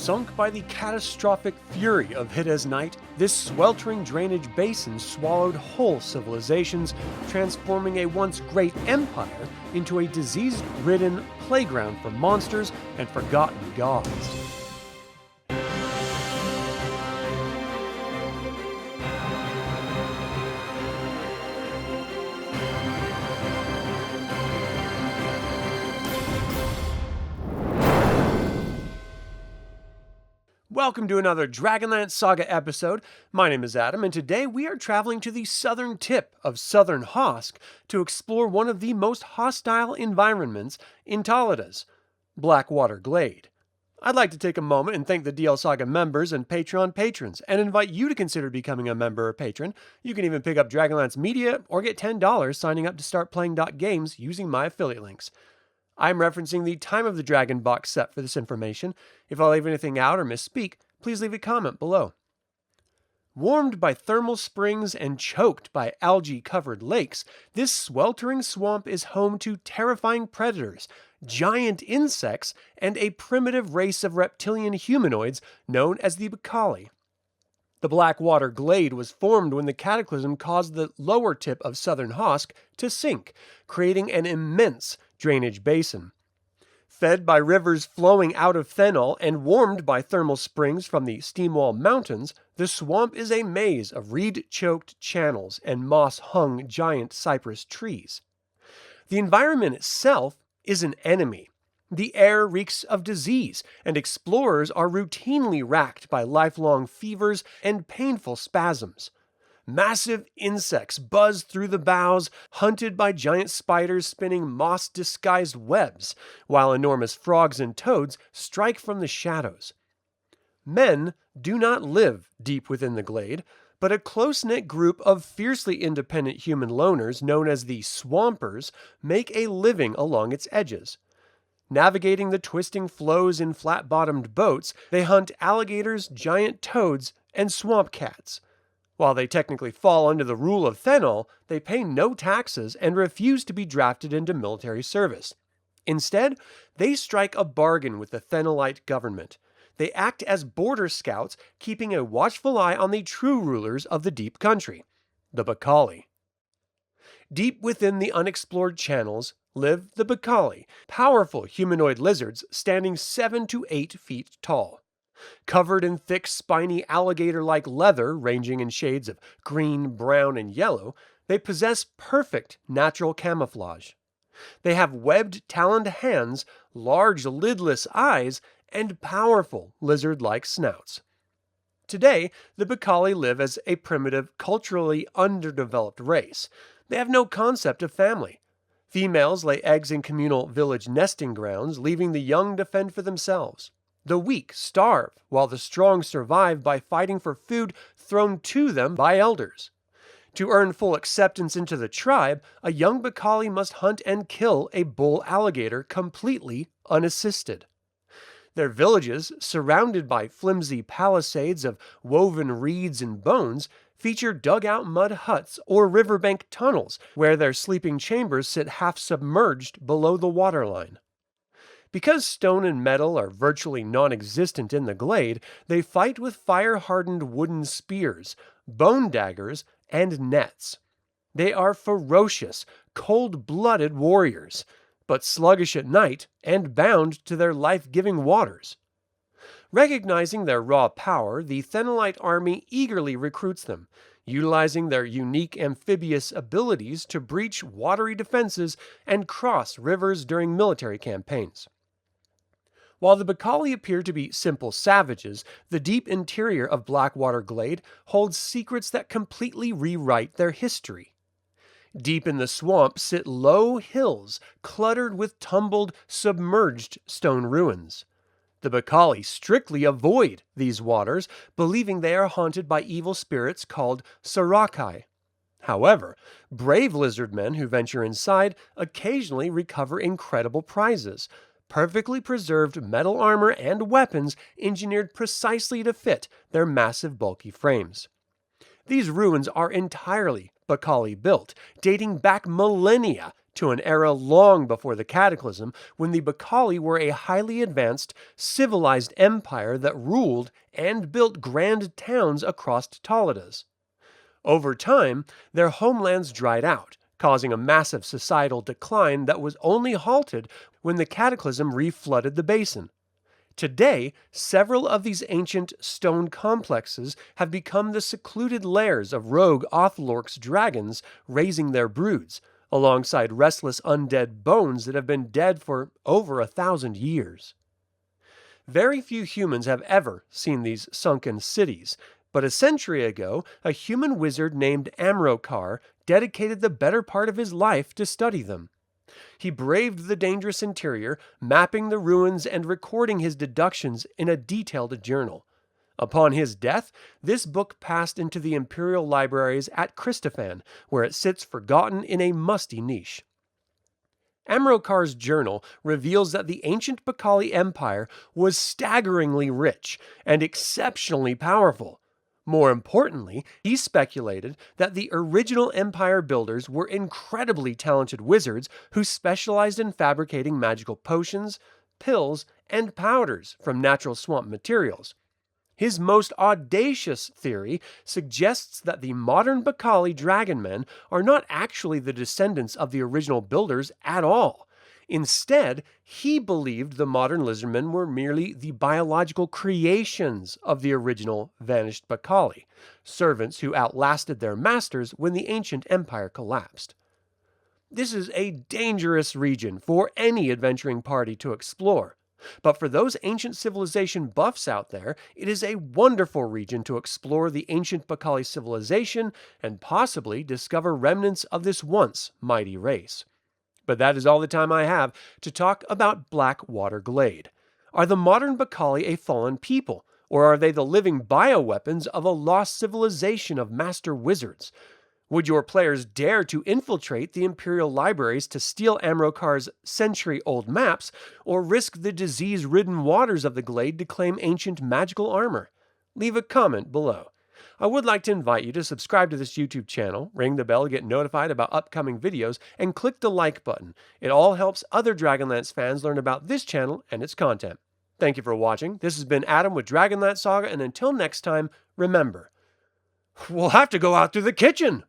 Sunk by the catastrophic fury of Hiteh's night, this sweltering drainage basin swallowed whole civilizations, transforming a once great empire into a disease-ridden playground for monsters and forgotten gods. Welcome to another DragonLance Saga episode. My name is Adam, and today we are traveling to the southern tip of Southern Hosk to explore one of the most hostile environments in Taladas, Blackwater Glade. I'd like to take a moment and thank the DL Saga members and Patron patrons, and invite you to consider becoming a member or patron. You can even pick up Dragonlance Media or get $10 signing up to start playing .games using my affiliate links. I'm referencing the Time of the Dragon box set for this information. If I leave anything out or misspeak, please leave a comment below. Warmed by thermal springs and choked by algae-covered lakes, this sweltering swamp is home to terrifying predators, giant insects, and a primitive race of reptilian humanoids known as the Bakali. The Blackwater Glade was formed when the Cataclysm caused the lower tip of Southern Hosk to sink, creating an immense drainage basin. Fed by rivers flowing out of Thenol and warmed by thermal springs from the Steamwall mountains, the swamp is a maze of reed-choked channels and moss-hung giant cypress trees. The environment itself is an enemy. The air reeks of disease, and explorers are routinely racked by lifelong fevers and painful spasms. Massive insects buzz through the boughs, hunted by giant spiders spinning moss-disguised webs, while enormous frogs and toads strike from the shadows. Men do not live deep within the glade, but a close-knit group of fiercely independent human loners known as the Swampers make a living along its edges. Navigating the twisting flows in flat-bottomed boats, they hunt alligators, giant toads, and swamp cats. While they technically fall under the rule of Thenol, they pay no taxes and refuse to be drafted into military service. Instead, they strike a bargain with the Thenolite government. They act as border scouts, keeping a watchful eye on the true rulers of the deep country, the Bakali. Deep within the unexplored channels live the Bakali, powerful humanoid lizards standing 7 to 8 feet tall. Covered in thick, spiny alligator-like leather ranging in shades of green, brown, and yellow, they possess perfect natural camouflage. They have webbed, taloned hands, large, lidless eyes, and powerful lizard-like snouts. Today, the Bakali live as a primitive, culturally underdeveloped race. They have no concept of family. Females lay eggs in communal village nesting grounds, leaving the young to fend for themselves. The weak starve, while the strong survive by fighting for food thrown to them by elders. To earn full acceptance into the tribe, a young Bakali must hunt and kill a bull alligator completely unassisted. Their villages, surrounded by flimsy palisades of woven reeds and bones, feature dug-out mud huts or riverbank tunnels where their sleeping chambers sit half-submerged below the waterline. Because stone and metal are virtually non-existent in the glade, they fight with fire-hardened wooden spears, bone daggers, and nets. They are ferocious, cold-blooded warriors, but sluggish at night and bound to their life-giving waters. Recognizing their raw power, the Thenolite army eagerly recruits them, utilizing their unique amphibious abilities to breach watery defenses and cross rivers during military campaigns. While the Bakali appear to be simple savages, the deep interior of Blackwater Glade holds secrets that completely rewrite their history. Deep in the swamp sit low hills cluttered with tumbled, submerged stone ruins. The Bakali strictly avoid these waters, believing they are haunted by evil spirits called Sarakai. However, brave lizard men who venture inside occasionally recover incredible prizes, perfectly preserved metal armor and weapons engineered precisely to fit their massive, bulky frames. These ruins are entirely Bakali built, dating back millennia to an era long before the Cataclysm when the Bakali were a highly advanced, civilized empire that ruled and built grand towns across Taladas. Over time, their homelands dried out, causing a massive societal decline that was only halted when the Cataclysm reflooded the basin. Today, several of these ancient stone complexes have become the secluded lairs of rogue Othlorc's dragons raising their broods, alongside restless undead bones that have been dead for over 1,000 years. Very few humans have ever seen these sunken cities, but a century ago, a human wizard named Amrokar dedicated the better part of his life to study them. He braved the dangerous interior, mapping the ruins and recording his deductions in a detailed journal. Upon his death, this book passed into the Imperial Libraries at Christophan, where it sits forgotten in a musty niche. Amrokar's journal reveals that the ancient Bakali Empire was staggeringly rich and exceptionally powerful. More importantly, he speculated that the original empire builders were incredibly talented wizards who specialized in fabricating magical potions, pills, and powders from natural swamp materials. His most audacious theory suggests that the modern Bakali dragonmen are not actually the descendants of the original builders at all. Instead, he believed the modern lizardmen were merely the biological creations of the original vanished Bakali, servants who outlasted their masters when the ancient empire collapsed. This is a dangerous region for any adventuring party to explore. But for those ancient civilization buffs out there, it is a wonderful region to explore the ancient Bakali civilization and possibly discover remnants of this once mighty race. But that is all the time I have to talk about Blackwater Glade. Are the modern Bakali a fallen people, or are they the living bioweapons of a lost civilization of master wizards? Would your players dare to infiltrate the Imperial Libraries to steal Amrokar's century-old maps, or risk the disease-ridden waters of the Glade to claim ancient magical armor? Leave a comment below. I would like to invite you to subscribe to this YouTube channel, ring the bell to get notified about upcoming videos, and click the like button. It all helps other Dragonlance fans learn about this channel and its content. Thank you for watching. This has been Adam with DragonLance Saga, and until next time, remember, we'll have to go out through the kitchen!